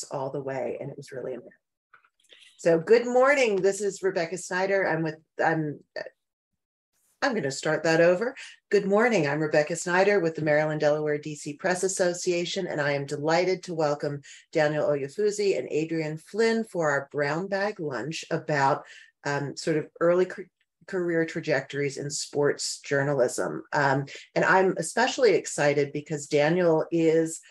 sports all the way, and it was really amazing. So good morning. This is Rebecca Snyder. I'm going to start that over. Good morning. I'm Rebecca Snyder with the Maryland, Delaware, DC Press Association, and I am delighted to welcome Daniel Oyefusi and Adrienne Flynn for our brown bag lunch about sort of early career trajectories in sports journalism. And I'm especially excited because Daniel is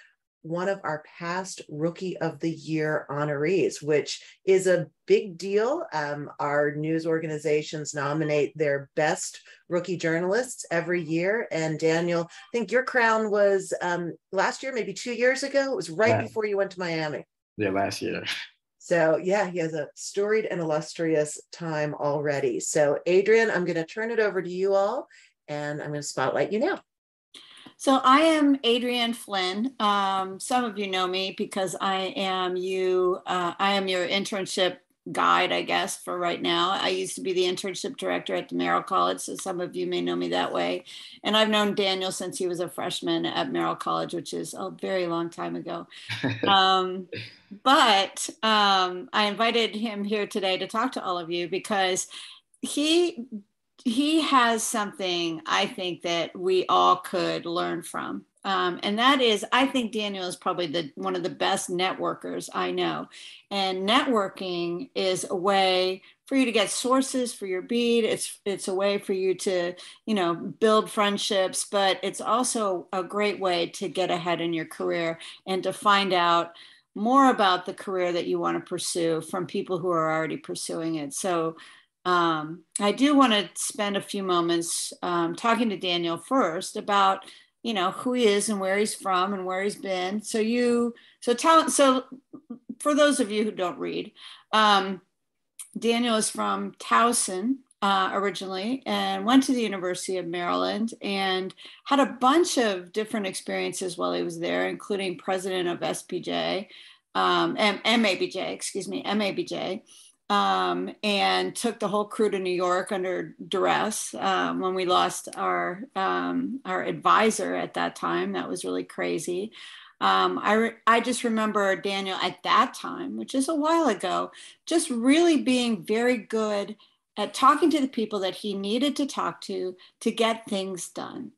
one of our past Rookie of the Year honorees, which is a big deal. Our news organizations nominate their best rookie journalists every year. And Daniel, I think your crown was last year, maybe 2 years ago. It was right before you went to Miami. Yeah, last year. So yeah, he has a storied and illustrious time already. So Adrienne, I'm going to turn it over to you all, and I'm going to spotlight you now. So I am Adrienne Flynn. Some of you know me because I am your internship guide, I guess, for right now. I used to be the internship director at the Merrill College, so some of you may know me that way. And I've known Daniel since he was a freshman at Merrill College, which is a very long time ago. But I invited him here today to talk to all of you because he has something I think that we all could learn from. And that is, I think Daniel is probably one of the best networkers I know. And networking is a way for you to get sources for your beat. It's a way for you to, build friendships, but it's also a great way to get ahead in your career and to find out more about the career that you want to pursue from people who are already pursuing it. So I do want to spend a few moments talking to Daniel first about, who he is and where he's from and where he's been. So for those of you who don't read, Daniel is from Towson originally and went to the University of Maryland and had a bunch of different experiences while he was there, including president of MABJ, and took the whole crew to New York under duress when we lost our advisor at that time. That was really crazy. I just remember Daniel at that time, which is a while ago, just really being very good at talking to the people that he needed to talk to get things done.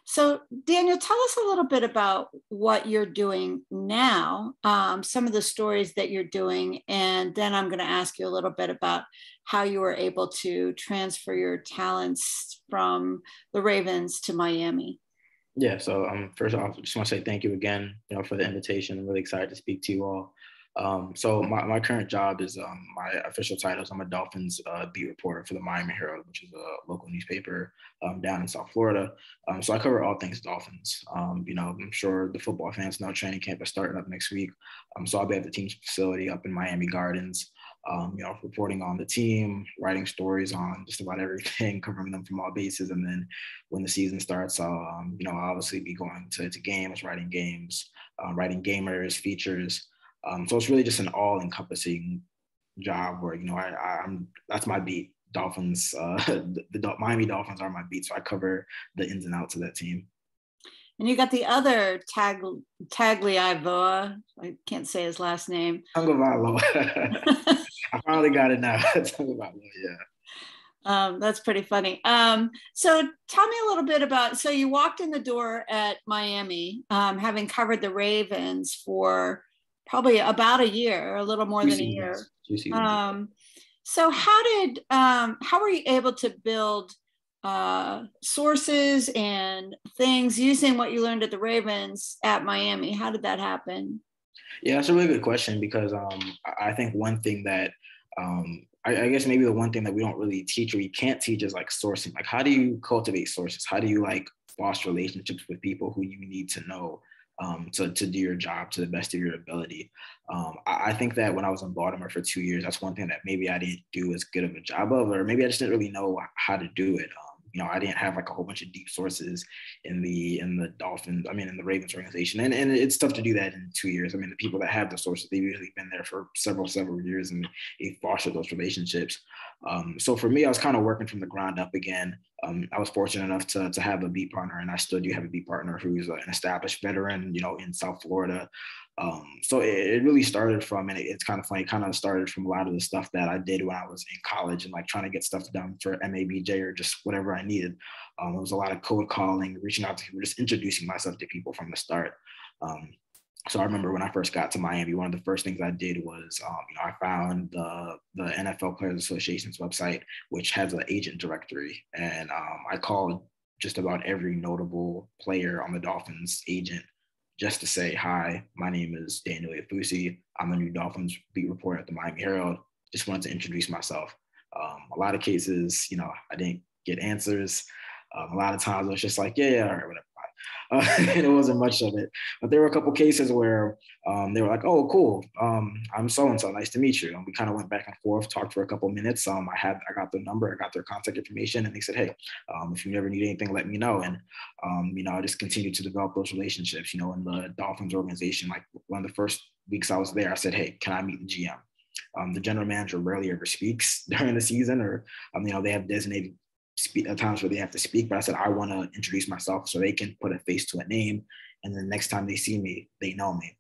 So Daniel, tell us a little bit about what you're doing now, some of the stories that you're doing, and then I'm going to ask you a little bit about how you were able to transfer your talents from the Ravens to Miami. Yeah, so first off, I just want to say thank you again, for the invitation. I'm really excited to speak to you all. So my current job is my official title is I'm a Dolphins beat reporter for the Miami Herald, which is a local newspaper down in South Florida. So I cover all things Dolphins. I'm sure the football fans know training camp is starting up next week. So I'll be at the team's facility up in Miami Gardens, reporting on the team, writing stories on just about everything, covering them from all bases. And then when the season starts, I'll obviously be going to games, writing gamers, features. So it's really just an all-encompassing job where, that's my beat. Dolphins, the Miami Dolphins are my beat. So I cover the ins and outs of that team. And you got the other Tagliavoa. I can't say his last name. Tagovailoa. I finally got it now. Tagovailoa, yeah. That's pretty funny. So tell me a little bit about, so you walked in the door at Miami, having covered the Ravens for probably about a year, a little more than a year. 2 seasons. So how were you able to build sources and things using what you learned at the Ravens at Miami? How did that happen? Yeah, that's a really good question because I think one thing that I guess maybe the one thing that we don't really teach or we can't teach is like sourcing. Like, how do you cultivate sources? How do you foster relationships with people who you need to know to do your job to the best of your ability? I think that when I was in Baltimore for 2 years, that's one thing that maybe I didn't do as good of a job of, or maybe I just didn't really know how to do it. I didn't have a whole bunch of deep sources in the Dolphins, in the Ravens organization. And it's tough to do that in 2 years. The people that have the sources, they've usually been there for several years and they foster those relationships. So for me, I was kind of working from the ground up again. I was fortunate enough to have a beat partner, and I still do have a beat partner who's an established veteran, in South Florida. So it really started from, and it's kind of funny, kind of started from a lot of the stuff that I did when I was in college and like trying to get stuff done for MABJ or just whatever I needed. It was a lot of cold calling, reaching out to people, just introducing myself to people from the start. So I remember when I first got to Miami, one of the first things I did was, I found the NFL Players Association's website, which has an agent directory. And I called just about every notable player on the Dolphins agent just to say, hi, my name is Daniel Oyefusi. I'm a new Dolphins beat reporter at the Miami Herald. Just wanted to introduce myself. A lot of cases, I didn't get answers. A lot of times I was just like, yeah, all right, whatever. And it wasn't much of it. But there were a couple cases where they were like, oh, cool. I'm so-and-so, nice to meet you. And we kind of went back and forth, talked for a couple of minutes. I got their number, I got their contact information, and they said, hey, if you ever need anything, let me know. And, I just continued to develop those relationships, in the Dolphins organization. Like one of the first weeks I was there, I said, hey, can I meet the GM? The general manager rarely ever speaks during the season, or, they have designated at times where they have to speak, but I said, I want to introduce myself so they can put a face to a name. And then the next time they see me, they know me.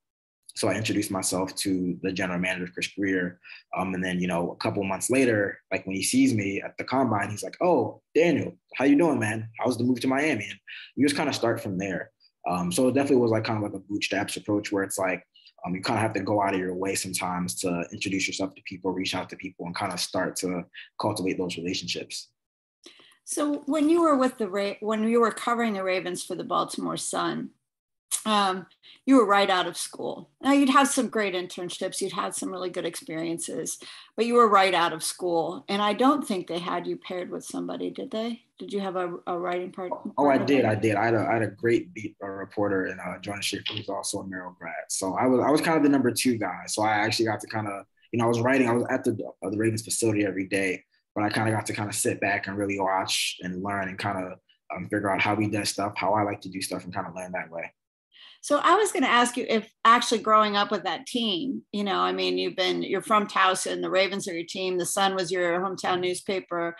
So I introduced myself to the general manager, Chris Greer. And then, a couple of months later, like when he sees me at the combine, he's like, oh, Daniel, how you doing, man? How's the move to Miami? And you just kind of start from there. So it definitely was like kind of like a bootstraps approach where it's like, you kind of have to go out of your way sometimes to introduce yourself to people, reach out to people, and kind of start to cultivate those relationships. So when you were when you were covering the Ravens for the Baltimore Sun, you were right out of school. Now you'd have some great internships, you'd had some really good experiences, but you were right out of school. And I don't think they had you paired with somebody, did they? Did you have a writing partner? Oh, I did. I had a great beat reporter, and John Schaefer, who's also a Merrill grad. So I was kind of the number 2 guy. So I actually got to kind of, I was at the Ravens facility every day. But I kind of got to kind of sit back and really watch and learn and kind of figure out how he does stuff, how I like to do stuff, and kind of learn that way. So I was going to ask you if actually growing up with that team, you're from Towson, the Ravens are your team, the Sun was your hometown newspaper,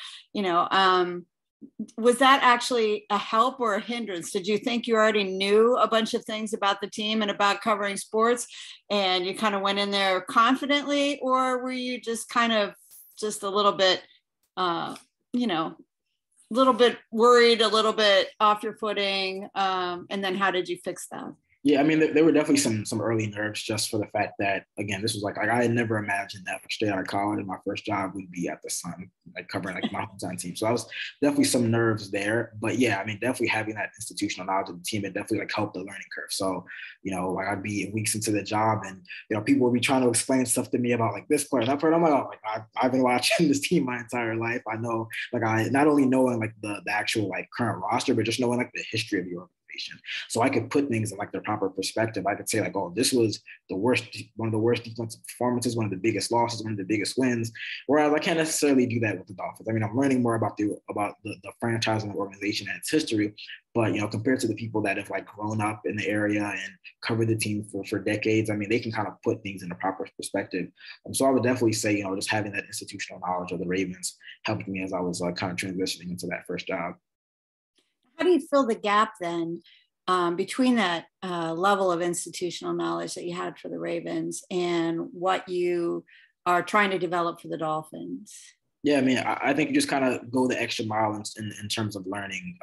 was that actually a help or a hindrance? Did you think you already knew a bunch of things about the team and about covering sports and you kind of went in there confidently, or were you just kind of just a little bit, a little bit worried, a little bit off your footing. And then how did you fix that? Yeah, I mean, there were definitely some early nerves just for the fact that, again, this was like I had never imagined that straight out of college and my first job would be at the Sun, like covering like my hometown team. So I was definitely some nerves there. But yeah, I mean, definitely having that institutional knowledge of the team, it definitely like helped the learning curve. So, like I'd be weeks into the job and, people would be trying to explain stuff to me about like this player and that player. I'm like, oh, I've been watching this team my entire life. I know, like I not only knowing like the actual like current roster, but just knowing like the history of the organization. So I could put things in like their proper perspective. I could say like, oh, this was one of the worst defensive performances, one of the biggest losses, one of the biggest wins. Whereas I can't necessarily do that with the Dolphins. I mean, I'm learning more about the franchise and the organization and its history. But, compared to the people that have like grown up in the area and covered the team for decades, I mean, they can kind of put things in the proper perspective. So I would definitely say, just having that institutional knowledge of the Ravens helped me as I was kind of transitioning into that first job. How do you fill the gap then between that level of institutional knowledge that you had for the Ravens and what you are trying to develop for the Dolphins? Yeah, I mean, I think you just kind of go the extra mile in terms of learning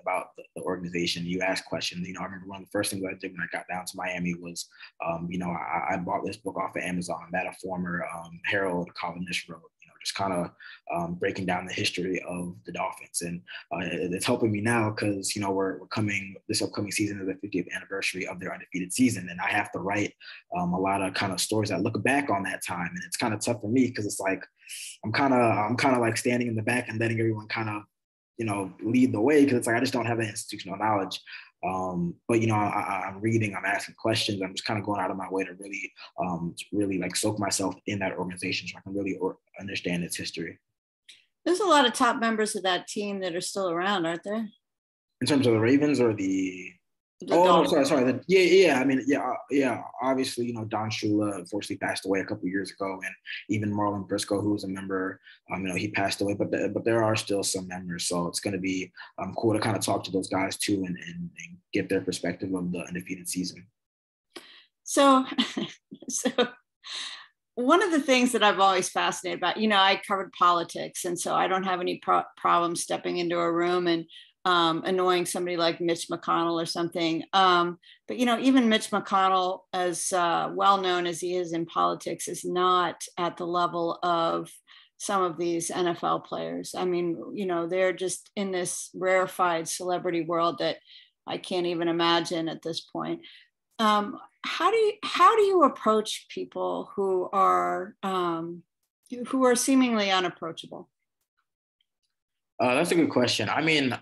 about the organization. You ask questions. I remember one of the first things I did when I got down to Miami was, I bought this book off of Amazon that a former Herald columnist wrote. Just kind of breaking down the history of the Dolphins. And it's helping me now because, we're coming this upcoming season is the 50th anniversary of their undefeated season. And I have to write a lot of kind of stories that look back on that time. And it's kind of tough for me because it's like, I'm kind of like standing in the back and letting everyone kind of, lead the way. Cause it's like, I just don't have that institutional knowledge. But I'm reading, I'm asking questions. I'm just kind of going out of my way to really like soak myself in that organization so I can really understand its history. There's a lot of top members of that team that are still around, aren't there? In terms of the Ravens or the Oh, no, sorry. Yeah. I mean, yeah. Obviously, Don Shula unfortunately passed away a couple of years ago, and even Marlon Briscoe, who was a member, he passed away. But there are still some members, so it's going to be cool to kind of talk to those guys too and get their perspective of the undefeated season. So, so one of the things that I've always fascinated about, I covered politics, and so I don't have any problem stepping into a room and annoying somebody like Mitch McConnell or something. But even Mitch McConnell, as well known as he is in politics, is not at the level of some of these NFL players. I mean, they're just in this rarefied celebrity world that I can't even imagine at this point. How do you approach people who are seemingly unapproachable? That's a good question. I mean,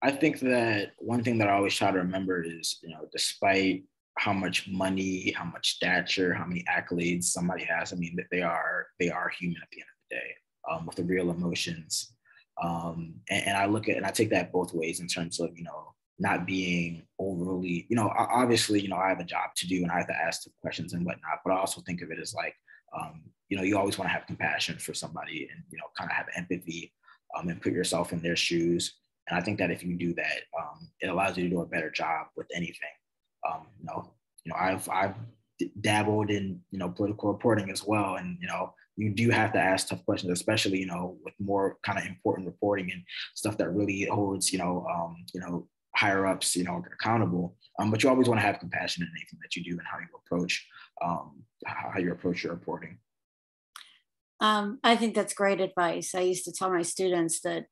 I think that one thing that I always try to remember is, despite how much money, how much stature, how many accolades somebody has, I mean, that they are human at the end of the day, with the real emotions. And I take that both ways in terms of, not being overly, obviously, I have a job to do and I have to ask the questions and whatnot, but I also think of it as like, you always want to have compassion for somebody and, kind of have empathy, and put yourself in their shoes. And I think that if you do that, it allows you to do a better job with anything. I've dabbled in, political reporting as well. And, you do have to ask tough questions, especially, with more kind of important reporting and stuff that really holds, higher ups, accountable. But you always want to have compassion in anything that you do and how you approach your reporting. I think that's great advice. I used to tell my students that,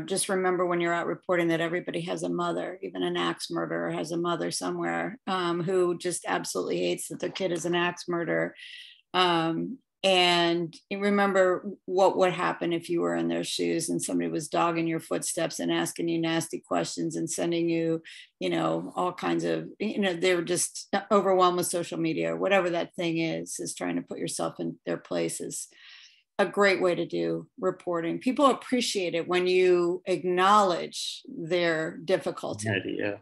just remember when you're out reporting that everybody has a mother, even an axe murderer has a mother somewhere, who just absolutely hates that their kid is an axe murderer. And remember what would happen if you were in their shoes and somebody was dogging your footsteps and asking you nasty questions and sending you, all kinds of, they were just overwhelmed with social media or whatever that thing is trying to put yourself in their places. A great way to do reporting. People appreciate it when you acknowledge their difficulty. Yeah.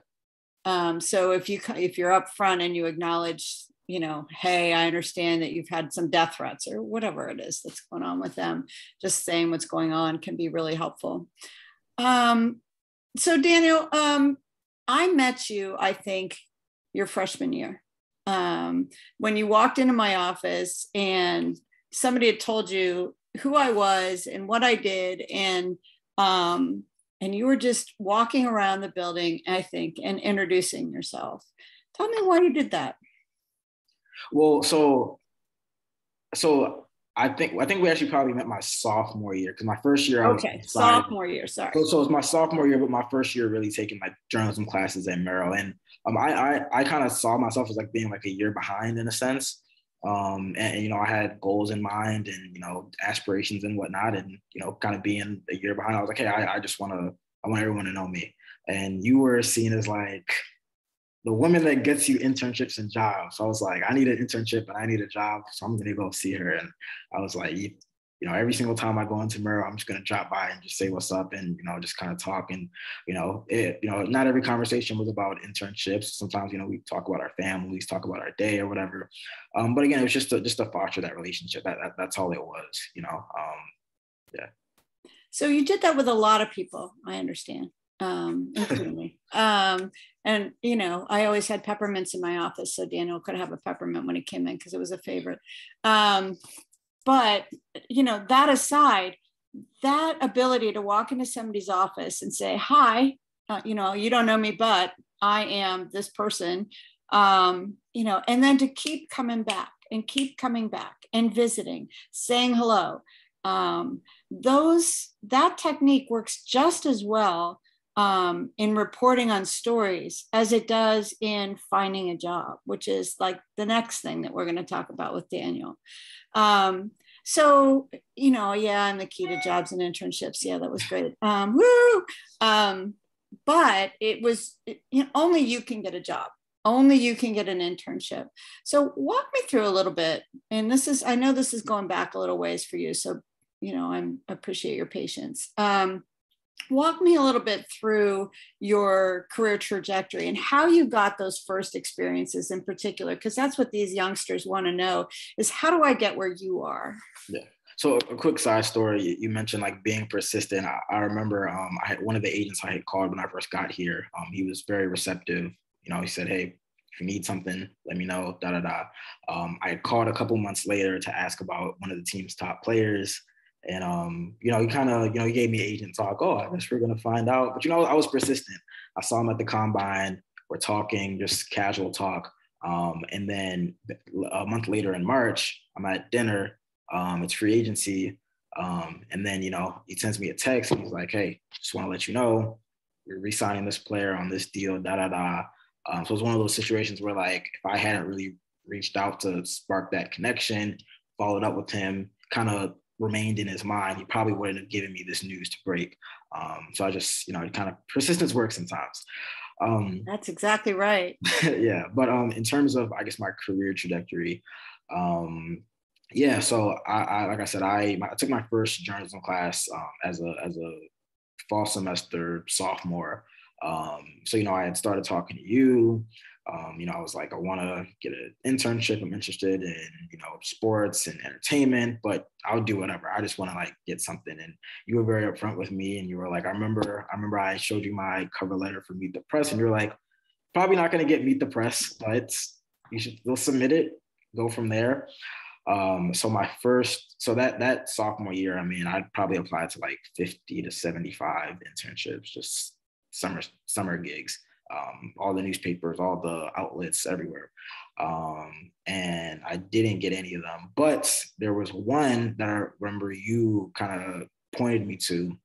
So if you're up front and you acknowledge, hey, I understand that you've had some death threats or whatever it is that's going on with them, just saying what's going on can be really helpful. So Daniel, I met you, I think, your freshman year, when you walked into my office and somebody had told you who I was and what I did. And you were just walking around the building, I think, and introducing yourself. Tell me why you did that. Well, so I think we actually probably met my sophomore year, because my first year sophomore year, sorry. So it's my sophomore year, but my first year really taking like journalism classes at Merrill, and I kind of saw myself as like being like a year behind in a sense. And I had goals in mind and, aspirations and whatnot, and, kind of being a year behind, I was like, hey, I want everyone to know me. And you were seen as like the woman that gets you internships and jobs. So I was like, I need an internship and I need a job. So I'm going to go see her. And I was like, every single time I go into Merrill, I'm just going to drop by and just say what's up and, just kind of talk. And, not every conversation was about internships. Sometimes, we talk about our families, talk about our day or whatever. But again, it was just to foster that relationship. That's all it was, yeah. So you did that with a lot of people, I understand, including me. And, I always had peppermints in my office. So Daniel could have a peppermint when he came in because it was a favorite. But, that aside, that ability to walk into somebody's office and say, hi, you don't know me, but I am this person, and then to keep coming back and visiting, saying hello. That technique works just as well in reporting on stories as it does in finding a job, which is like the next thing that we're going to talk about with Daniel. So, and the key to jobs and internships. Yeah, that was great. But it was, only you can get a job. Only you can get an internship. So walk me through a little bit. And I know this is going back a little ways for you. So, I appreciate your patience. Walk me a little bit through your career trajectory and how you got those first experiences in particular, because that's what these youngsters want to know is, how do I get where you are? Yeah. So a quick side story, you mentioned like being persistent. I remember I had one of the agents I had called when I first got here. He was very receptive. He said, hey, If you need something, let me know, da, da, da. I had called a couple months later to ask about one of the team's top players. And, he kind of, he gave me agent talk. Oh, I guess we're going to find out. But, I was persistent. I saw him at the combine. We're talking, just casual talk. And then a month later in March, I'm at dinner. It's free agency. And then, he sends me a text and he's like, hey, just want to let you know, we're re-signing this player on this deal, da, da, da. So it was one of those situations where, like, if I hadn't really reached out to spark that connection, followed up with him, kind of remained in his mind, he probably wouldn't have given me this news to break. So I just, kind of persistence works sometimes. That's exactly right. Yeah. But in terms of, I guess, my career trajectory, yeah. So I like I said, I took my first journalism class as a fall semester sophomore. So, I had started talking to you. I was like, I want to get an internship. I'm interested in, sports and entertainment, but I'll do whatever. I just want to like get something. And you were very upfront with me, and you were like, I remember I showed you my cover letter for Meet the Press, and you're like, probably not going to get Meet the Press, but we'll submit it, go from there. So that sophomore year, I'd probably applied to like 50 to 75 internships, just summer gigs, all the newspapers, all the outlets everywhere. And I didn't get any of them, but there was one that I remember you kind of pointed me to,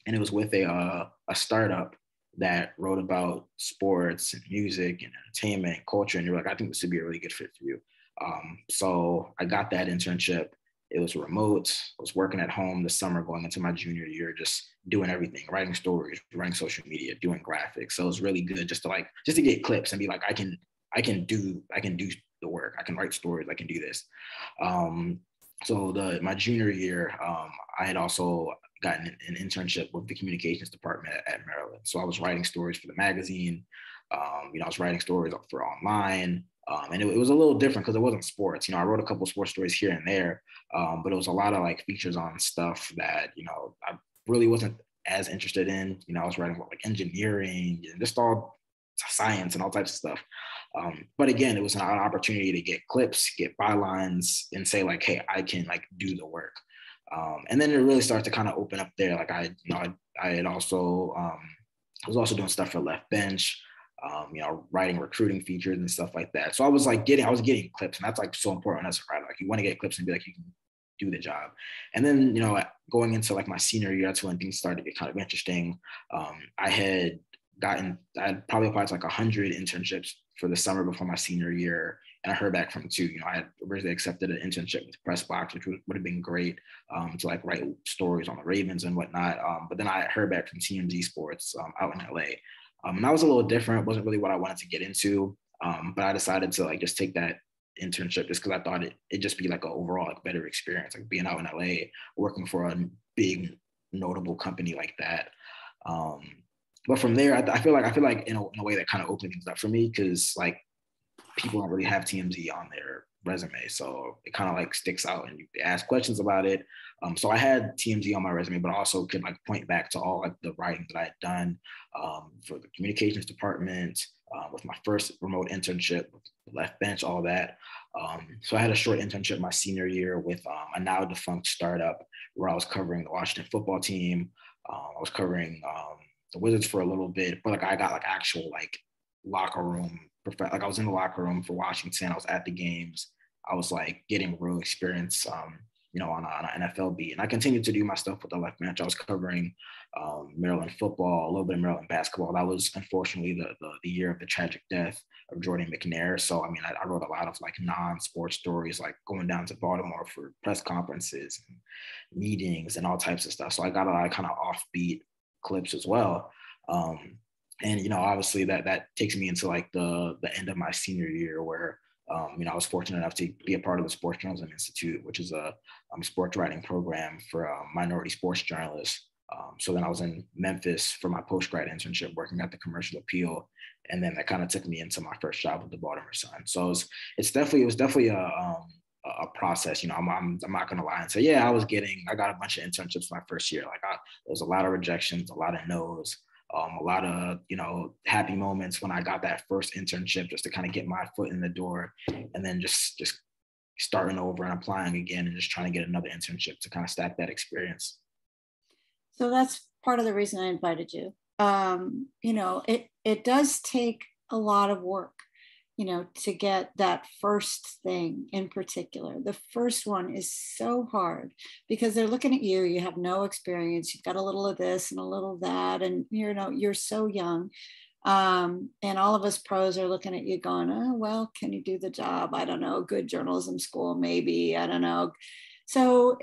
and it was with a startup that wrote about sports and music and entertainment and culture. And you're like, I think this would be a really good fit for you. So I got that internship. It was remote. I was working at home this summer going into my junior year, just doing everything, writing stories, running social media, doing graphics. So it was really good just to get clips and be like, I can do the work. I can write stories. I can do this. So my junior year, I had also gotten an internship with the communications department at Merrill. So I was writing stories for the magazine. I was writing stories for online. And it was a little different because it wasn't sports. I wrote a couple of sports stories here and there, but it was a lot of like features on stuff that, I really wasn't as interested in. I was writing about like engineering and just all science and all types of stuff. But again, it was an opportunity to get clips, get bylines, and say like, hey, I can like do the work. And then it really started to kind of open up there. Like I had also, I was also doing stuff for Left Bench. Writing recruiting features and stuff like that. So I was getting clips, and that's like so important as a writer. Like you want to get clips and be like, you can do the job. And then, going into like my senior year, that's when things started to get kind of interesting. I had probably applied to like 100 internships for the summer before my senior year. And I heard back from 2. I had originally accepted an internship with Press Box, which would have been great to like write stories on the Ravens and whatnot. But then I heard back from TMZ Sports out in LA. And that was a little different. It wasn't really what I wanted to get into. But I decided to like just take that internship just because I thought it'd just be like an overall like better experience, like being out in LA, working for a big notable company like that. But from there, I feel like in a way that kind of opened things up for me, because like people don't really have TMZ on their resume, so it kind of like sticks out and you ask questions about it. So I had TMZ on my resume, but I also could like point back to all like the writing that I had done for the communications department, with my first remote internship with Left Bench, all that. So I had a short internship my senior year with a now defunct startup where I was covering the Washington football team. I was covering the Wizards for a little bit, but like I got like actual like locker room, like I was in the locker room for Washington. I was at the games. I was like getting real experience, on an NFL beat. And I continued to do my stuff with the Left Bench. I was covering Maryland football, a little bit of Maryland basketball. That was unfortunately the year of the tragic death of Jordan McNair. So, I wrote a lot of like non-sports stories, like going down to Baltimore for press conferences and meetings and all types of stuff. So I got a lot of kind of offbeat clips as well. And, obviously that takes me into like the end of my senior year where, I was fortunate enough to be a part of the Sports Journalism Institute, which is a sports writing program for minority sports journalists. So then I was in Memphis for my post-grad internship working at the Commercial Appeal. And then that kind of took me into my first job with the Baltimore Sun. So it was definitely a process. I'm not going to lie and say, yeah, I got a bunch of internships my first year. Like there was a lot of rejections, a lot of no's. A lot of, happy moments when I got that first internship just to kind of get my foot in the door, and then just starting over and applying again and just trying to get another internship to kind of stack that experience. So that's part of the reason I invited you. It does take a lot of work, to get that first thing in particular. The first one is so hard because they're looking at you. You have no experience. You've got a little of this and a little of that. And, you're so young. And all of us pros are looking at you going, oh, well, can you do the job? I don't know. Good journalism school, maybe. I don't know. So,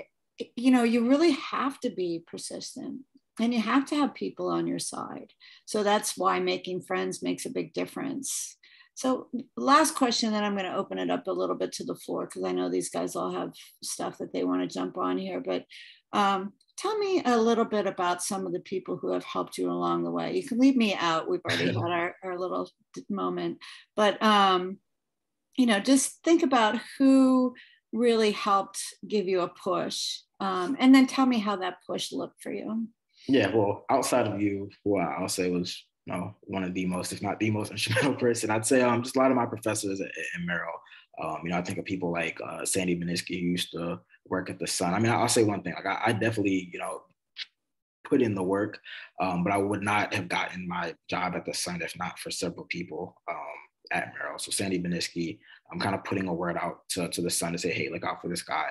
you really have to be persistent. And you have to have people on your side. So that's why making friends makes a big difference. So last question, then I'm going to open it up a little bit to the floor because I know these guys all have stuff that they want to jump on here. But tell me a little bit about some of the people who have helped you along the way. You can leave me out. We've already had our little moment. But, just think about who really helped give you a push. And then tell me how that push looked for you. Yeah, well, outside of you, who I'll say was one of the most, if not the most instrumental person, I'd say just a lot of my professors at Merrill. I think of people like Sandy Beniski, who used to work at the Sun. I mean, I'll say one thing, like I definitely, put in the work, but I would not have gotten my job at the Sun if not for several people at Merrill. So Sandy Beniski, I'm kind of putting a word out to the Sun to say, hey, look out for this guy.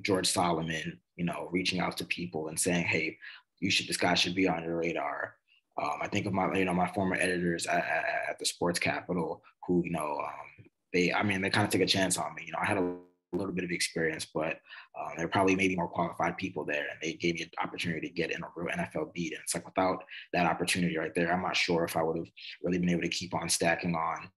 George Solomon, reaching out to people and saying, hey, this guy should be on your radar. I think of my former editors at the Sports Capital who, they kind of took a chance on me. I had a little bit of experience, but there were probably maybe more qualified people there, and they gave me an opportunity to get in a real NFL beat. And it's like, without that opportunity right there, I'm not sure if I would have really been able to keep on stacking on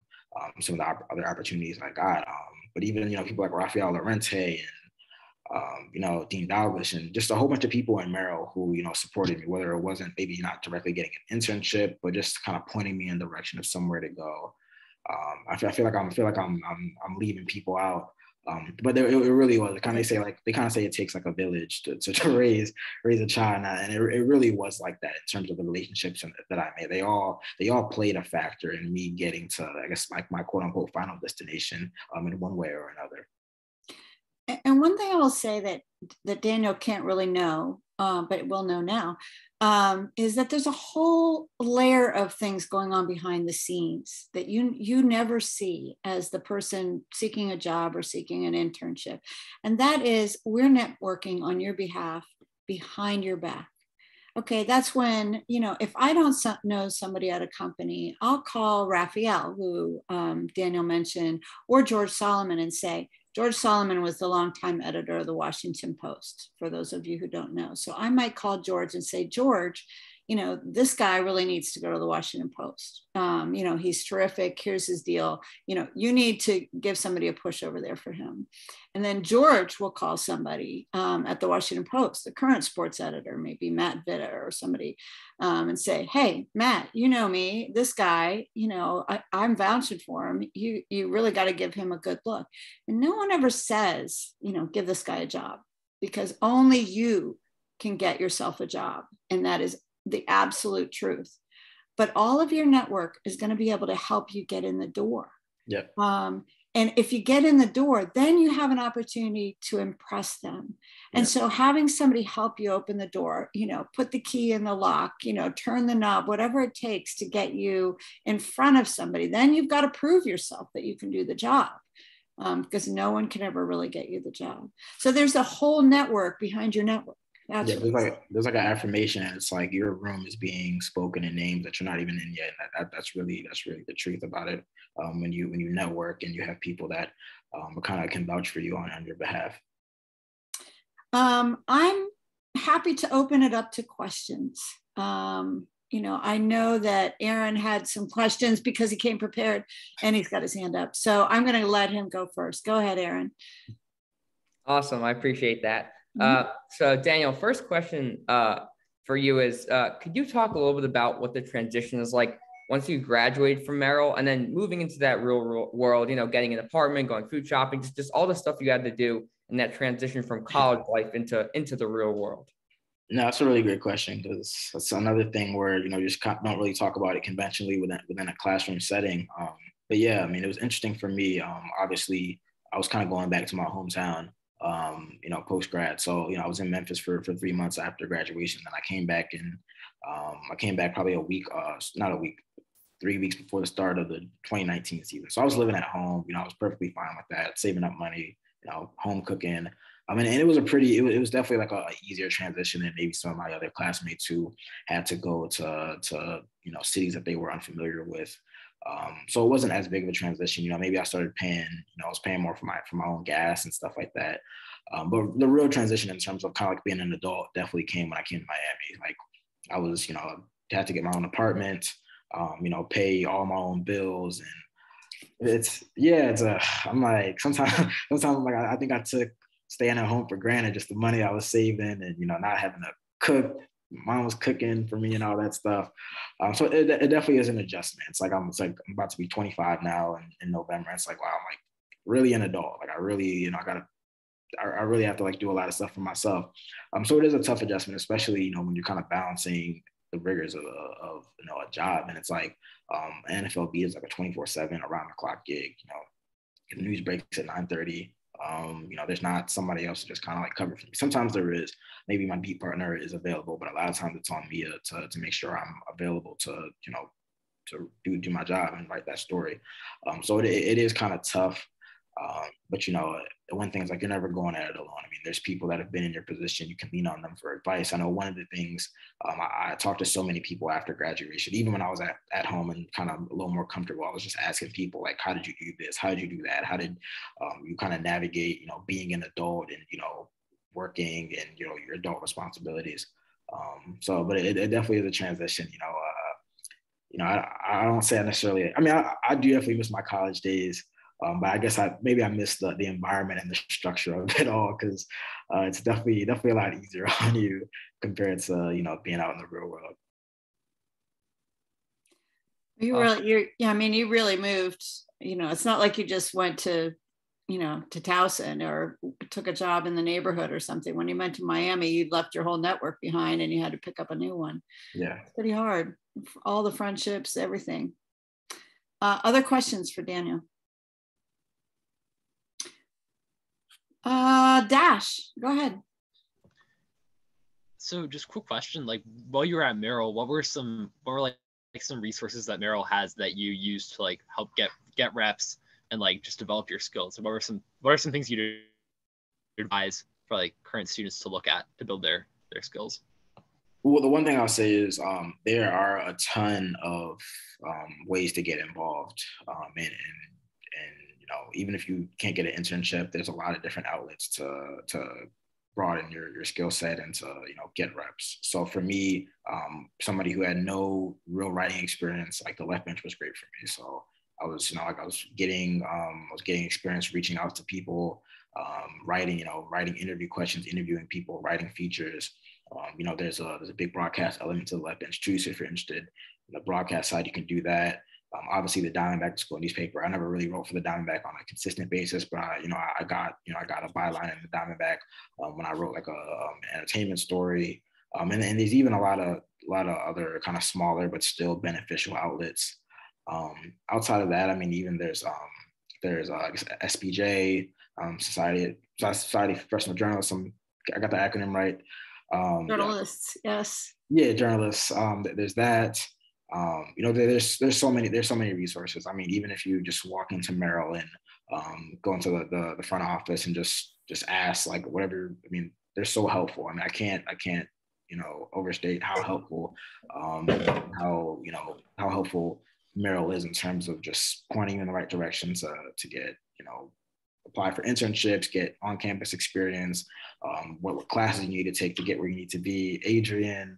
some of the other opportunities I got. But even, people like Rafael Lorente and Dean Dalglish and just a whole bunch of people in Merrill who, supported me, whether it wasn't maybe not directly getting an internship, but just kind of pointing me in the direction of somewhere to go. I feel like I'm leaving people out. But it really was. They kind of say it takes like a village to raise a child, and it really was like that in terms of the relationships that I made. They all played a factor in me getting to, I guess, my quote unquote final destination in one way or another. And one thing I will say that Daniel can't really know, but will know now, is that there's a whole layer of things going on behind the scenes that you never see as the person seeking a job or seeking an internship. And that is, we're networking on your behalf behind your back. Okay, that's when, if I don't know somebody at a company, I'll call Raphael, who Daniel mentioned, or George Solomon, and say, George Solomon was the longtime editor of the Washington Post, for those of you who don't know. So I might call George and say, George, this guy really needs to go to the Washington Post. He's terrific. Here's his deal. You need to give somebody a push over there for him. And then George will call somebody at the Washington Post, the current sports editor, maybe Matt Vitta or somebody, and say, hey, Matt, you know me, this guy, I'm vouching for him. You really got to give him a good look. And no one ever says, give this guy a job, because only you can get yourself a job. And that is the absolute truth. But all of your network is going to be able to help you get in the door. Yeah. And if you get in the door, then you have an opportunity to impress them. And so having somebody help you open the door, put the key in the lock, turn the knob, whatever it takes to get you in front of somebody, then you've got to prove yourself that you can do the job, because no one can ever really get you the job. So there's a whole network behind your network. There's like an affirmation, and it's like your room is being spoken in names that you're not even in yet. That's really the truth about it. When you network and you have people that kind of can vouch for you on your behalf. I'm happy to open it up to questions. I know that Aaron had some questions because he came prepared and he's got his hand up. So I'm going to let him go first. Go ahead, Aaron. Awesome. I appreciate that. So Daniel, first question for you is, could you talk a little bit about what the transition is like once you graduate from Merrill and then moving into that real world, getting an apartment, going food shopping, just all the stuff you had to do in that transition from college life into the real world? No, that's a really great question, because that's another thing where, you just don't really talk about it conventionally within a classroom setting. But yeah, I mean, it was interesting for me. Obviously, I was kind of going back to my hometown, post grad. So, I was in Memphis for 3 months after graduation. And I came back probably a week, not a week, 3 weeks before the start of the 2019 season. So I was living at home. I was perfectly fine with that, saving up money, home cooking. I mean, and it was definitely like a easier transition than maybe some of my other classmates who had to go to cities that they were unfamiliar with. So it wasn't as big of a transition. Maybe I started paying, I was paying more for my own gas and stuff like that. But the real transition in terms of kind of like being an adult definitely came when I came to Miami. Like I was, had to get my own apartment, pay all my own bills. And I'm like, sometimes I'm like, I think I took staying at home for granted, just the money I was saving and, not having to cook. Mom was cooking for me and all that stuff. So it definitely is an adjustment. It's like I'm about to be 25 now in November. It's like, wow, I'm like really an adult. Like I really, I really have to like do a lot of stuff for myself. So it is a tough adjustment, especially, when you're kind of balancing the rigors of a job. And it's like NFLB is like a 24/7 around the clock gig. The news breaks at 9:30. There's not somebody else to just kind of like cover for me. Sometimes there is, maybe my beat partner is available, but a lot of times it's on me to make sure I'm available to do my job and write that story. So it is kind of tough. But one thing is like, you're never going at it alone. I mean, there's people that have been in your position. You can lean on them for advice. I know one of the things, I talked to so many people after graduation, even when I was at home and kind of a little more comfortable, I was just asking people like, how did you do this? How did you do that? How did you kind of navigate, being an adult and, working and, your adult responsibilities. But it definitely is a transition, I don't say I necessarily, I mean, I do definitely miss my college days. But I guess I missed the environment and the structure of it all, because it's definitely a lot easier on you compared to being out in the real world. You really moved. It's not like you just went to Towson or took a job in the neighborhood or something. When you went to Miami, you left your whole network behind and you had to pick up a new one. Yeah, it's pretty hard. All the friendships, everything. Other questions for Daniel? Dash, go ahead. So just quick question, like while you were at Merrill, what were some resources that Merrill has that you used to like help get reps and like just develop your skills? And what are some things you'd advise for like current students to look at to build their skills? Well, the one thing I'll say is there are a ton of ways to get involved, and even if you can't get an internship, there's a lot of different outlets to broaden your skill set and to get reps. So for me, somebody who had no real writing experience, like the left bench was great for me. So I was getting experience reaching out to people, writing interview questions, interviewing people, writing features. There's a big broadcast element to the left bench too. So if you're interested in the broadcast side, you can do that. Obviously the Diamondback school newspaper, I never really wrote for the Diamondback on a consistent basis, but I got a byline in the Diamondback when I wrote like an entertainment story. And there's even a lot of other kind of smaller but still beneficial outlets. Outside of that, I mean, even there's SPJ, Society of Professional Journalists. I got the acronym right. Journalists, yes. Yeah, journalists. There's that. There's so many resources. I mean, even if you just walk into Merrill and go into the front office and just ask like whatever. I mean, they're so helpful. I mean, I can't overstate how helpful how helpful Merrill is in terms of just pointing in the right direction to get apply for internships, get on-campus experience, what classes you need to take to get where you need to be. Adrian.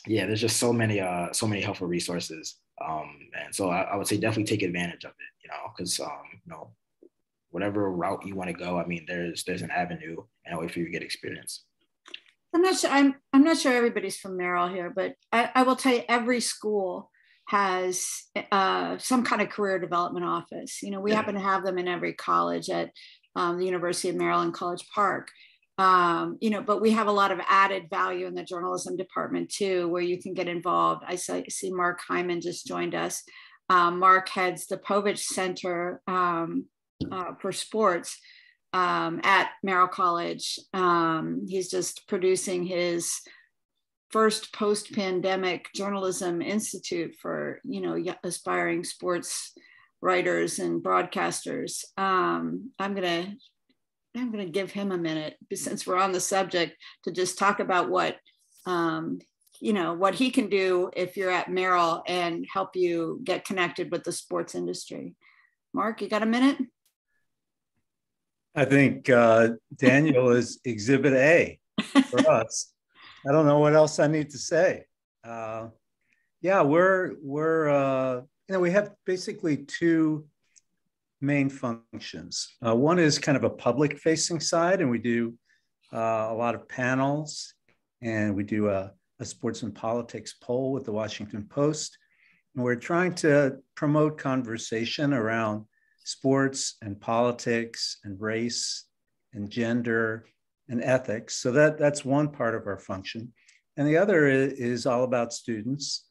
There's just so many helpful resources. And so I would say definitely take advantage of it, because, whatever route you want to go, I mean, there's an avenue and a way for you to get experience. I'm not sure everybody's from Merrill here, but I will tell you every school has some kind of career development office. We happen to have them in every college at the University of Maryland, College Park. But we have a lot of added value in the journalism department too, where you can get involved. I see Mark Hyman just joined us. Mark heads the Povich Center for Sports at Merrill College. He's just producing his first post-pandemic journalism institute for, aspiring sports writers and broadcasters. I'm gonna give him a minute, since we're on the subject, to just talk about what he can do if you're at Merrill and help you get connected with the sports industry. Mark, you got a minute? I think Daniel is exhibit A for us. I don't know what else I need to say. We have basically two main functions. One is kind of a public facing side, and we do a lot of panels, and we do a sports and politics poll with the Washington Post. And we're trying to promote conversation around sports and politics and race and gender and ethics. So that's one part of our function. And the other is all about students.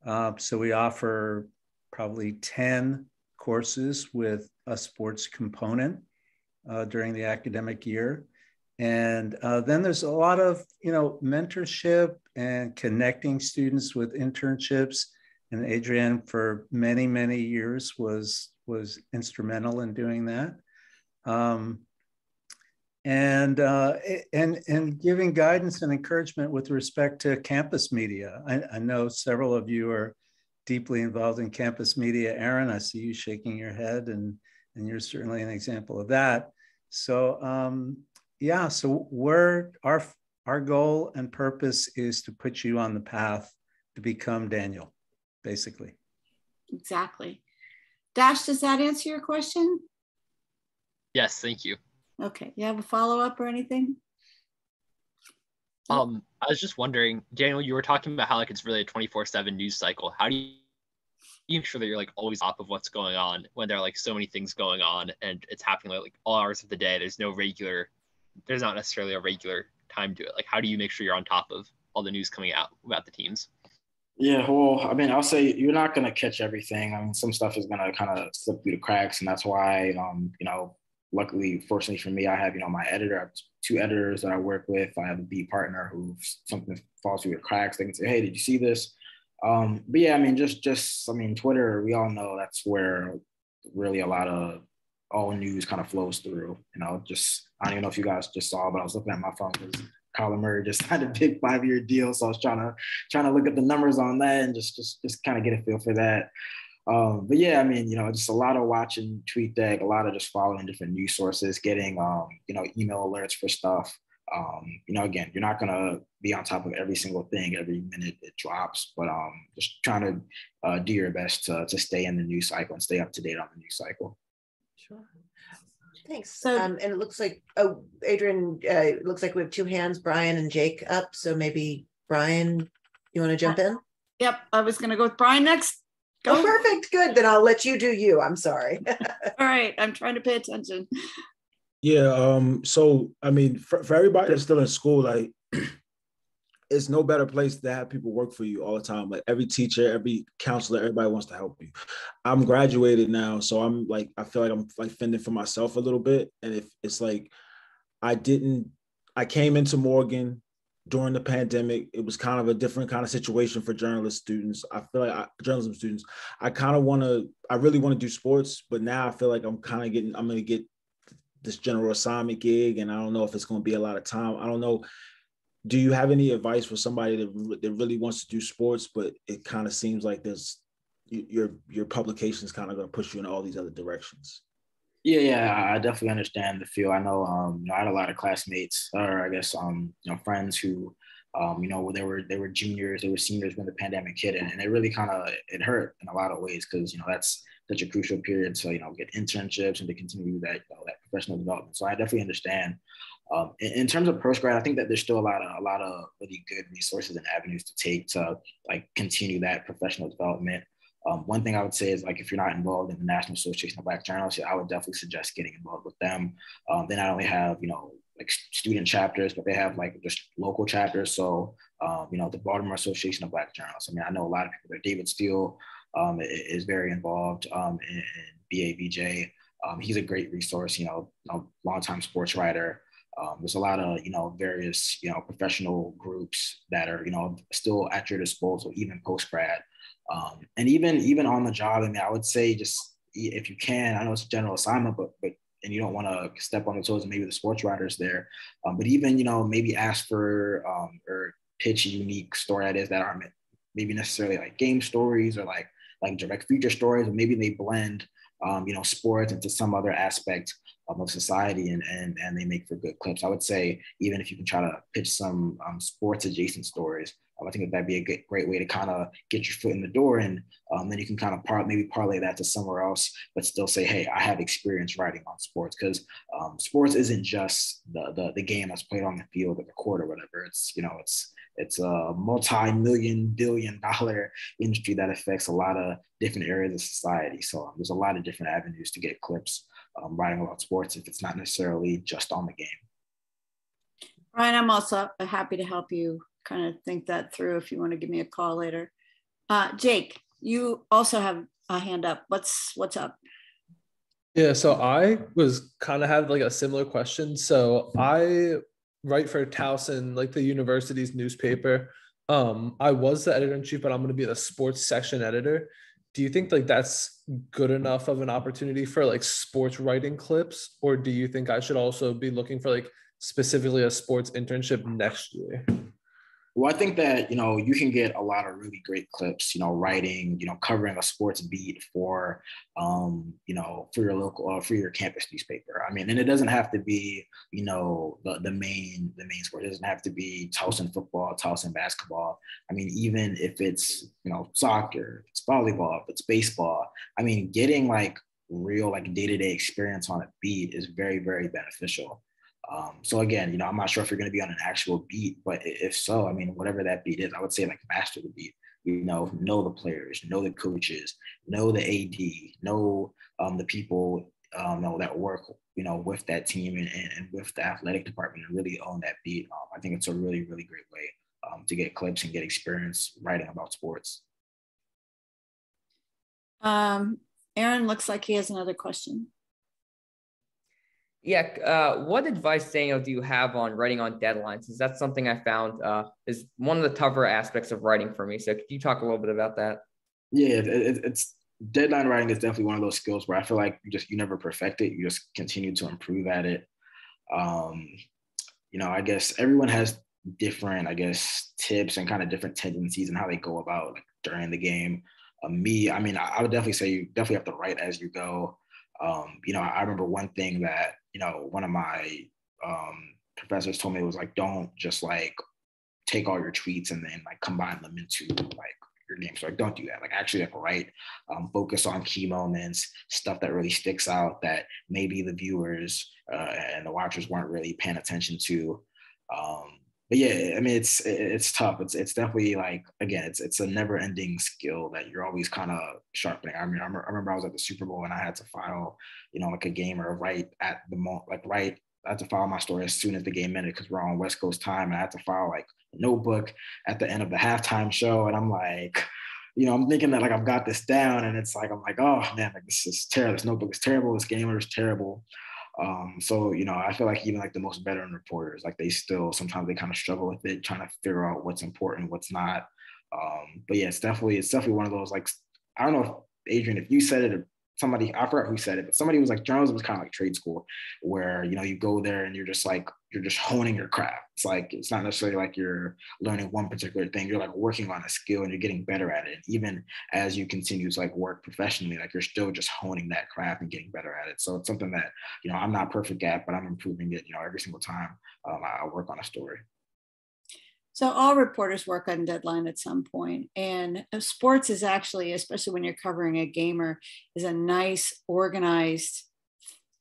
So we offer probably 10 courses with a sports component during the academic year. And then there's a lot of, mentorship and connecting students with internships. And Adrienne, for many, many years, was instrumental in doing that. And giving guidance and encouragement with respect to campus media. I know several of you are deeply involved in campus media. Aaron, I see you shaking your head, and you're certainly an example of that. So so our goal and purpose is to put you on the path to become Daniel, basically. Exactly. Dash, does that answer your question? Yes, thank you. Okay, you have a follow-up or anything? I was just wondering, Daniel, you were talking about how it's really a 24/7 news cycle. How do you make sure that you're always on top of what's going on when there are so many things going on and it's happening all hours of the day? There's not necessarily a regular time to it. How do you make sure you're on top of all the news coming out about the teams? Yeah, well, I'll say you're not going to catch everything. Some stuff is going to kind of slip through the cracks, and that's why, luckily, fortunately for me, I have, my editor. I have two editors that I work with. I have a beat partner who, if something falls through the cracks, they can say, hey, did you see this? But yeah, Twitter, we all know that's where really a lot of all news kind of flows through. I don't even know if you guys just saw, but I was looking at my phone because Kyler Murray just signed a big 5-year deal. So I was trying to look at the numbers on that and just kind of get a feel for that. But yeah, just a lot of watching TweetDeck, a lot of just following different news sources, getting, email alerts for stuff. Again, you're not going to be on top of every single thing every minute it drops, but just trying to do your best to stay in the news cycle and stay up to date on the news cycle. Sure. Thanks. So, and it looks like, Adrienne, it looks like we have two hands, Brian and Jake up. So maybe Brian, you want to jump in? Yep. I was going to go with Brian next. Go. Oh, perfect. Good. Then I'll let you do you. I'm sorry. All right. I'm trying to pay attention. Yeah. So, for everybody that's still in school, it's no better place to have people work for you all the time. Every teacher, every counselor, everybody wants to help you. I'm graduated now, so I feel like I'm fending for myself a little bit. And if it's I came into Morgan during the pandemic. It was kind of a different kind of situation for journalism students. I feel like I really want to do sports, but now I feel like I'm going to get this general assignment gig, and I don't know if it's going to be a lot of time. I don't know. Do you have any advice for somebody that really wants to do sports, but it kind of seems like your publication is kind of going to push you in all these other directions? Yeah, I definitely understand the feel. I know, I had a lot of classmates, or I guess, friends who, they were juniors, they were seniors when the pandemic hit, and it really it hurt in a lot of ways because, that's such a crucial period to, get internships and to continue that professional development. So I definitely understand. In terms of postgrad, I think that there's still a lot of really good resources and avenues to take to continue that professional development. One thing I would say is if you're not involved in the National Association of Black Journalists, I would definitely suggest getting involved with them. They not only have like student chapters, but they have like just local chapters. So, the Baltimore Association of Black Journalists. I mean, I know a lot of people there. David Steele is very involved in BABJ. He's a great resource, longtime sports writer. There's a lot of, various, professional groups that are, still at your disposal, even post-grad. And even on the job, I mean, I would say just, if you can, I know it's a general assignment, but and you don't want to step on the toes of maybe the sports writers there, but even, maybe ask for or pitch a unique story ideas that aren't maybe necessarily like game stories or like direct feature stories, or maybe they blend, sports into some other aspect of society and they make for good clips. I would say even if you can try to pitch some sports adjacent stories, I think that'd be a great way to kind of get your foot in the door, and then you can kind of maybe parlay that to somewhere else, but still say, hey, I have experience writing on sports, because sports isn't just the game that's played on the field or the court or whatever. It's a multi-million billion-dollar industry that affects a lot of different areas of society. So there's a lot of different avenues to get clips writing about sports if it's not necessarily just on the game. Ryan, I'm also happy to help you kind of think that through if you want to give me a call later. Jake, you also have a hand up. What's up? Yeah, so I was kind of had like a similar question. So I write for Towson, like the university's newspaper. I was the editor-in-chief, but I'm going to be the sports section editor. Do you think like that's good enough of an opportunity for like sports writing clips? Or do you think I should also be looking for like specifically a sports internship next year? Well, I think that, you can get a lot of really great clips, writing, covering a sports beat for, for your local, for your campus newspaper. I mean, and it doesn't have to be, the main sport. It doesn't have to be Towson football, Towson basketball. I mean, even if it's, soccer, if it's volleyball, if it's baseball, I mean, getting like real, like day-to-day experience on a beat is very, very beneficial. So again, I'm not sure if you're going to be on an actual beat, but if so, I mean, whatever that beat is, I would say like master the beat, know the players, know the coaches, know the AD, know the people that work, with that team and with the athletic department, and really own that beat. I think it's a really, really great way to get clips and get experience writing about sports. Aaron looks like he has another question. Yeah. What advice, Daniel, do you have on writing on deadlines? Is that something I found is one of the tougher aspects of writing for me? So could you talk a little bit about that? Yeah, it's deadline writing is definitely one of those skills where I feel like you never perfect it. You just continue to improve at it. I guess everyone has different, tips and kind of different tendencies and how they go about like during the game. I would definitely say you definitely have to write as you go. I remember one thing that, one of my professors told me was like, don't just like take all your tweets and then like combine them into like your game. So like, don't do that. Like actually like write, focus on key moments, stuff that really sticks out that maybe the viewers and the watchers weren't really paying attention to. But yeah, I mean, it's tough. It's definitely like, again, it's a never ending skill that you're always kind of sharpening. I mean, I remember I was at the Super Bowl and I had to file, like a gamer right at the moment, I had to file my story as soon as the game ended because we're on West Coast time. And I had to file like a notebook at the end of the halftime show. And I'm like, I'm thinking that like I've got this down, and it's like, I'm like, oh man, like this is terrible. This notebook is terrible. This gamer is terrible. So, I feel like even like the most veteran reporters, like sometimes they kind of struggle with it, trying to figure out what's important, what's not. But yeah, it's definitely one of those, like, I don't know if Adrian, if you said it or somebody, I forgot who said it, but somebody was like, journalism was kind of like trade school where, you go there and you're just honing your craft. It's like, it's not necessarily like you're learning one particular thing. You're like working on a skill and you're getting better at it. And even as you continue to like work professionally, like you're still just honing that craft and getting better at it. So it's something that, I'm not perfect at, but I'm improving it, every single time I work on a story. So all reporters work on deadline at some point, and sports is actually, especially when you're covering a gamer, is a nice organized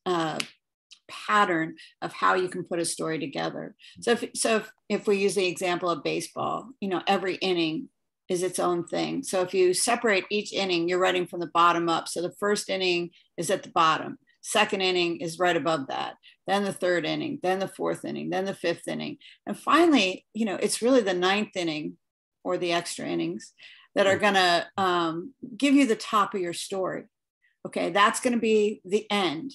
pattern of how you can put a story together. So if we use the example of baseball, every inning is its own thing. So if you separate each inning, you're writing from the bottom up. So the first inning is at the bottom. Second inning is right above that. Then the third inning, then the fourth inning, then the fifth inning. And finally, it's really the ninth inning or the extra innings that are going to give you the top of your story. Okay, that's going to be the end,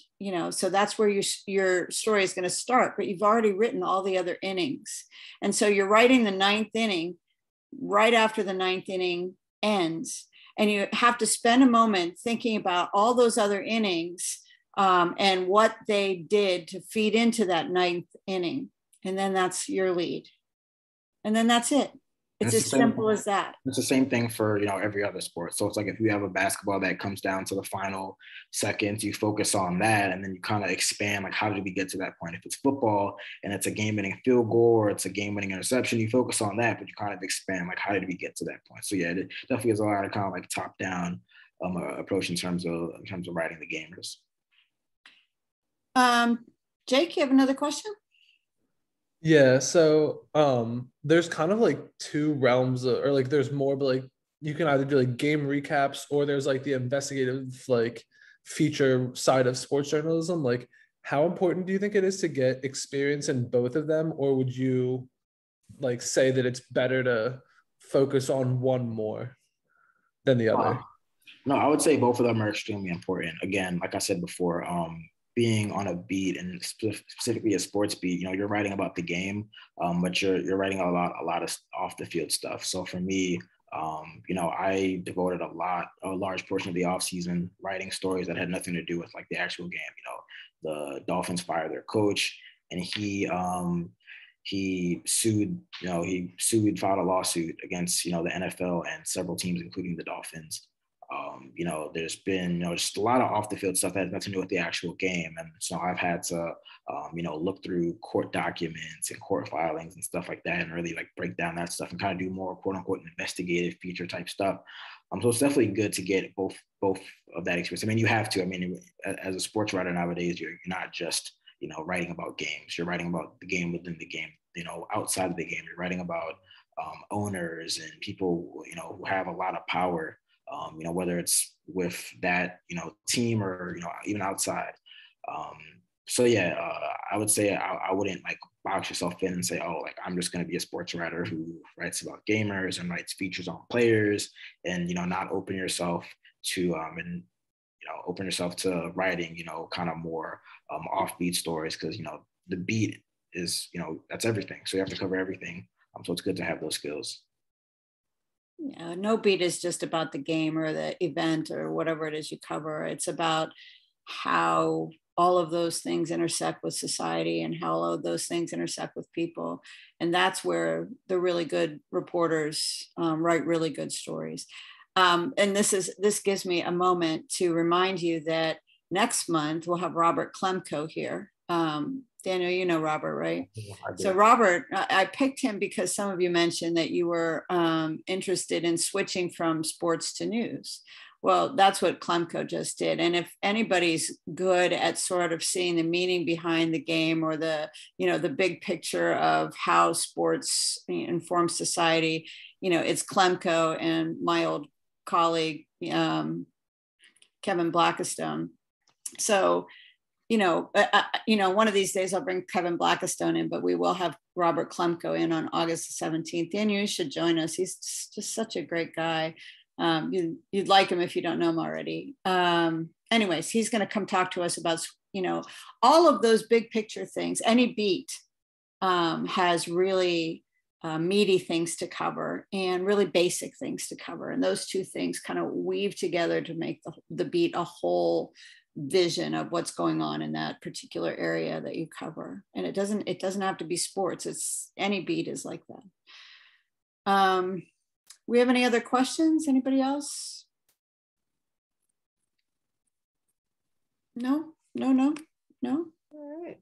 so that's where your story is going to start, but you've already written all the other innings. And so you're writing the ninth inning right after the ninth inning ends. And you have to spend a moment thinking about all those other innings and what they did to feed into that ninth inning. And then that's your lead. And then that's it. It's as simple as that. It's the same thing for, every other sport. So it's like if you have a basketball that comes down to the final seconds, you focus on that and then you kind of expand, like, how did we get to that point? If it's football and it's a game-winning field goal or it's a game-winning interception, you focus on that, but you kind of expand, like, how did we get to that point? So yeah, it definitely is a lot of kind of like top-down approach in terms of writing the game. Jake, you have another question? Yeah, so there's kind of like two realms or like there's more, but like you can either do like game recaps or there's like the investigative like feature side of sports journalism. Like, how important do you think it is to get experience in both of them, or would you like say that it's better to focus on one more than the other? No, I would say both of them are extremely important. Again, like I said before, being on a beat and specifically a sports beat, you're writing about the game, but you're writing a lot of off the field stuff. So for me, I devoted a large portion of the off season writing stories that had nothing to do with like the actual game. The Dolphins fired their coach, and he filed a lawsuit against, the NFL and several teams, including the Dolphins. There's been, just a lot of off the field stuff that has nothing to do with the actual game. And so I've had to, look through court documents and court filings and stuff like that and really like break down that stuff and kind of do more quote unquote investigative feature type stuff. So it's definitely good to get both of that experience. I mean, you have to. I mean, as a sports writer nowadays, you're not just, writing about games. You're writing about the game within the game, outside of the game. You're writing about owners and people, who have a lot of power. Whether it's with that, team or, even outside. So yeah, I would say I wouldn't like box yourself in and say, oh, like I'm just going to be a sports writer who writes about gamers and writes features on players and, not open yourself to, open yourself to writing, kind of more offbeat stories because, the beat is, that's everything. So you have to cover everything. So it's good to have those skills. Yeah, no beat is just about the game or the event or whatever it is you cover. It's about how all of those things intersect with society and how all of those things intersect with people. And that's where the really good reporters write really good stories. And this gives me a moment to remind you that next month we'll have Robert Klemko here. Daniel, you know Robert, right? So Robert, I picked him because some of you mentioned that you were interested in switching from sports to news. Well, that's what Klemko just did. And if anybody's good at sort of seeing the meaning behind the game or the big picture of how sports inform society, it's Klemko and my old colleague, Kevin Blackistone. So, one of these days I'll bring Kevin Blackistone in, but we will have Robert Klemko in on August 17th. And you should join us. He's just such a great guy. You'd like him if you don't know him already. Anyways, he's going to come talk to us about, all of those big picture things. Any beat has really meaty things to cover and really basic things to cover. And those two things kind of weave together to make the beat a whole vision of what's going on in that particular area that you cover. And it doesn't have to be sports. It's any beat is like that. We have any other questions? Anybody else? No. All right.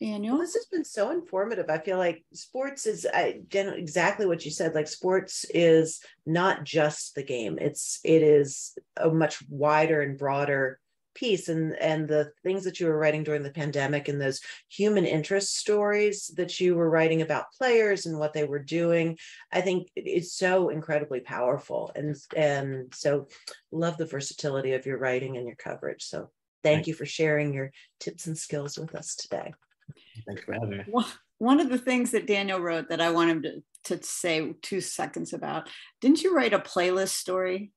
Daniel? Well, this has been so informative. I feel like sports is exactly what you said. Like sports is not just the game. It is a much wider and broader piece. And the things that you were writing during the pandemic and those human interest stories that you were writing about players and what they were doing, I think it's so incredibly powerful. And so love the versatility of your writing and your coverage. So thank you for sharing your tips and skills with us today. Thanks for having me. One of the things that Daniel wrote that I wanted to say 2 seconds about, didn't you write a playlist story?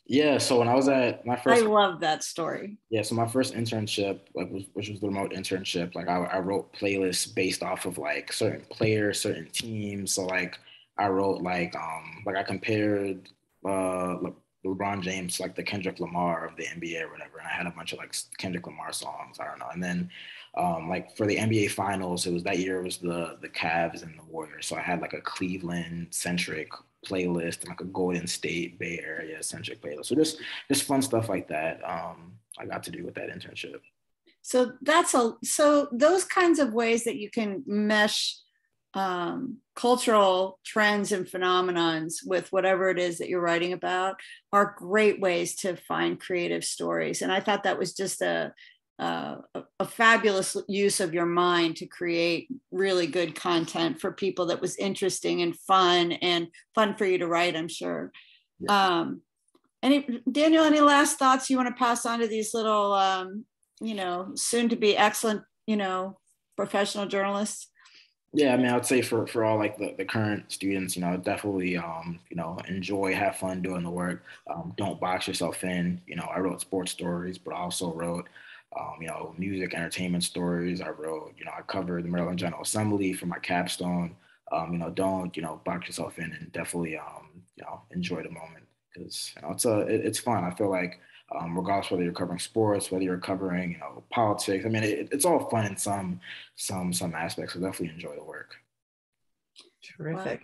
Yeah, so when I was at my first, I love that story. Yeah, so my first internship, which was the remote internship, I wrote playlists based off of like certain players, certain teams. So like I wrote like I compared LeBron James to like the Kendrick Lamar of the NBA or whatever, and I had a bunch of like Kendrick Lamar songs. I don't know, and then like for the NBA Finals, it was the Cavs and the Warriors. So I had like a Cleveland centric playlist and like a Golden State Bay Area centric playlist. So just fun stuff like that. I got to do with that internship. So so those kinds of ways that you can mesh cultural trends and phenomenons with whatever it is that you're writing about are great ways to find creative stories. And I thought that was just a fabulous use of your mind to create really good content for people that was interesting and fun for you to write, I'm sure. Yeah. Daniel, any last thoughts you want to pass on to these little, soon to be excellent, professional journalists? Yeah, I mean, I would say for all like the current students, definitely, enjoy, have fun doing the work. Don't box yourself in. I wrote sports stories, but I also wrote, music, entertainment stories. I wrote, I covered the Maryland General Assembly for my capstone. Don't box yourself in, and definitely, enjoy the moment, because it's fun. I feel like regardless whether you're covering sports, whether you're covering politics, I mean it's all fun in some aspects. So definitely enjoy the work. Terrific.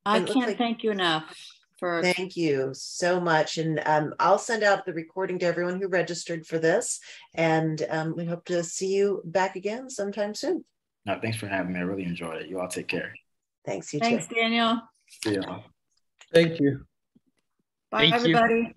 Well, I can't thank you enough. Thank you so much. And I'll send out the recording to everyone who registered for this. And we hope to see you back again sometime soon. No, thanks for having me. I really enjoyed it. You all take care. Thanks, you too. Thanks, Daniel. See y'all. Thank you. Bye, everybody.